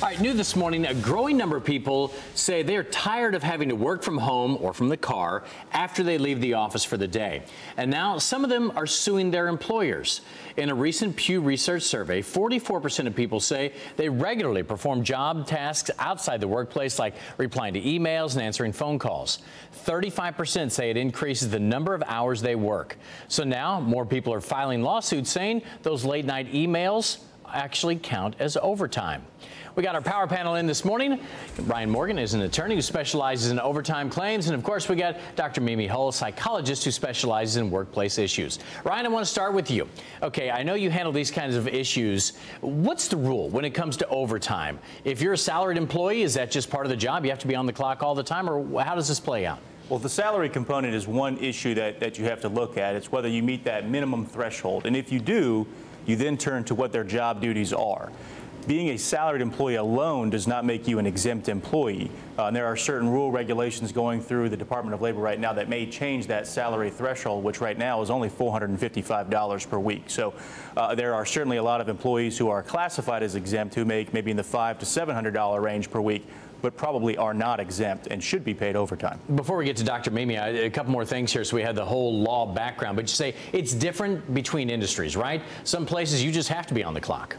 All right, new this morning, a growing number of people say they're tired of having to work from home or from the car after they leave the office for the day. And now some of them are suing their employers. In a recent Pew Research survey, 44% of people say they regularly perform job tasks outside the workplace, like replying to emails and answering phone calls. 35% say it increases the number of hours they work. So now more people are filing lawsuits saying those late night emails actually count as overtime. We got our power panel in this morning. Ryan Morgan is an attorney who specializes in overtime claims. And of course, we got Dr. Mimi Hull, a psychologist who specializes in workplace issues. Ryan, I want to start with you. Okay, I know you handle these kinds of issues. What's the rule when it comes to overtime? If you're a salaried employee, is that just part of the job? You have to be on the clock all the time, or how does this play out? Well, the salary component is one issue that you have to look at. It's whether you meet that minimum threshold. And if you do, you then turn to what their job duties are. Being a salaried employee alone does not make you an exempt employee. There are certain rule regulations going through the Department of Labor right now that may change that salary threshold, which right now is only $455 per week. So there are certainly a lot of employees who are classified as exempt who make maybe in the $500 to $700 range per week, but probably are not exempt and should be paid overtime. Before we get to Dr. Mimi, a couple more things here so we have the whole law background. But you say it's different between industries, right? Some places you just have to be on the clock.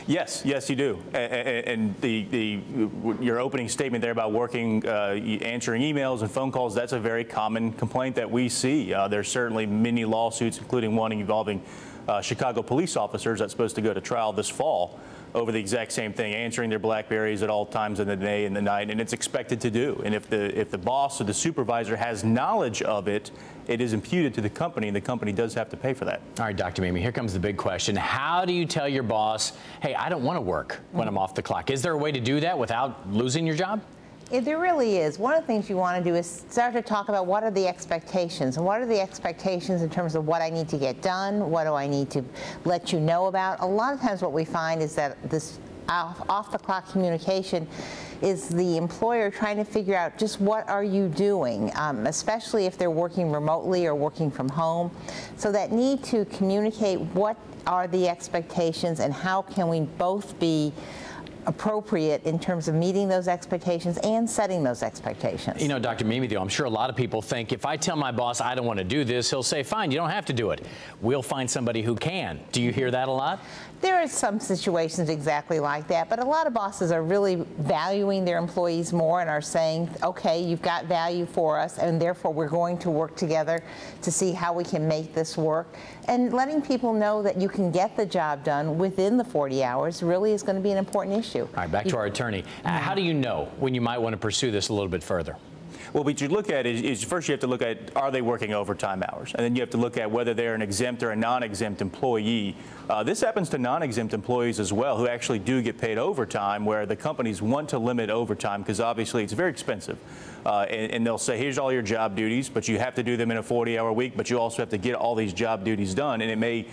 Yes, you do. And your opening statement there about working, answering emails and phone calls, that's a very common complaint that we see. There's certainly many lawsuits, including one involving Chicago police officers that's supposed to go to trial this fall over the exact same thing, answering their BlackBerries at all times of the day and the night, and it's expected to do. And if the boss or the supervisor has knowledge of it, it is imputed to the company, and the company does have to pay for that. All right, Dr. Mimi, here comes the big question. How do you tell your boss, hey, I don't want to work when I'm off the clock? Is there a way to do that without losing your job? There really is. One of the things you want to do is start to talk about what are the expectations, and what are the expectations in terms of what I need to get done, what do I need to let you know about. A lot of times what we find is that this off-the-clock communication is the employer trying to figure out just what are you doing, especially if they're working remotely or working from home. So that need to communicate what are the expectations and how can we both be appropriate in terms of meeting those expectations and setting those expectations. You know, Dr. Mimi, though, I'm sure a lot of people think if I tell my boss I don't want to do this, he'll say, fine, you don't have to do it. We'll find somebody who can. Do you hear that a lot? There are some situations exactly like that, but a lot of bosses are really valuing their employees more and are saying, okay, you've got value for us, and therefore we're going to work together to see how we can make this work. And letting people know that you can get the job done within the 40 hours really is going to be an important issue. All right, back to our attorney. How do you know when you might want to pursue this a little bit further? Well, what you look at is first you have to look at, are they working overtime hours? And then you have to look at whether they're an exempt or a non-exempt employee. This happens to non-exempt employees as well, who actually do get paid overtime, where the companies want to limit overtime because obviously it's very expensive. And they'll say, here's all your job duties, but you have to do them in a 40-hour week, but you also have to get all these job duties done. And it may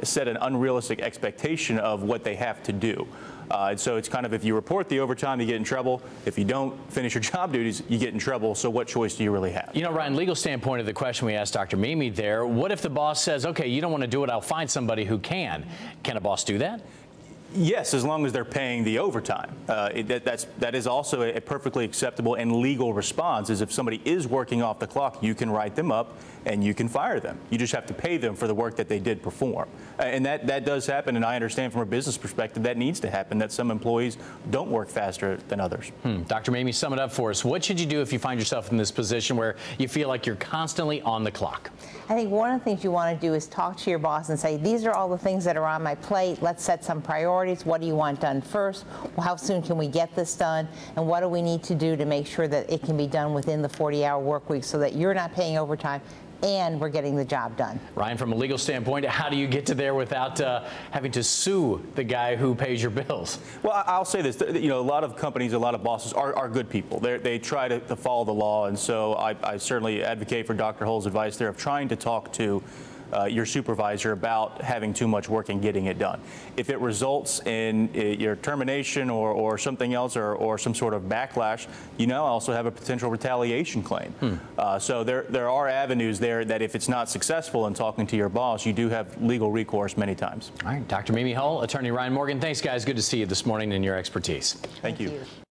set an unrealistic expectation of what they have to do. And so it's kind of, if you report the overtime, you get in trouble. If you don't finish your job duties, you get in trouble. So what choice do you really have? You know, Ryan, legal standpoint of the question we asked Dr. Mimi there, what if the boss says, okay, you don't want to do it, I'll find somebody who can. Can a boss do that? Yes, as long as they're paying the overtime. That is also a perfectly acceptable and legal response, is if somebody is working off the clock, you can write them up and you can fire them. You just have to pay them for the work that they did perform. And that does happen, and I understand from a business perspective that needs to happen, that some employees don't work faster than others. Dr. Mimi, sum it up for us. What should you do if you find yourself in this position where you feel like you're constantly on the clock? I think one of the things you want to do is talk to your boss and say, these are all the things that are on my plate. Let's set some priorities. What do you want done first? Well, how soon can we get this done? And what do we need to do to make sure that it can be done within the 40-hour work week so that you're not paying overtime and we're getting the job done? Ryan, from a legal standpoint, how do you get to there without having to sue the guy who pays your bills? Well, I'll say this. You know, a lot of companies, a lot of bosses are good people. They try to follow the law, and so I certainly advocate for Dr. Hull's advice there of trying to talk to your supervisor about having too much work and getting it done. If it results in your termination or something else or some sort of backlash, you now also have a potential retaliation claim. So there are avenues there that if it's not successful in talking to your boss, you do have legal recourse many times. All right, Dr. Mimi Hull, Attorney Ryan Morgan, thanks guys. Good to see you this morning and your expertise. Thank you.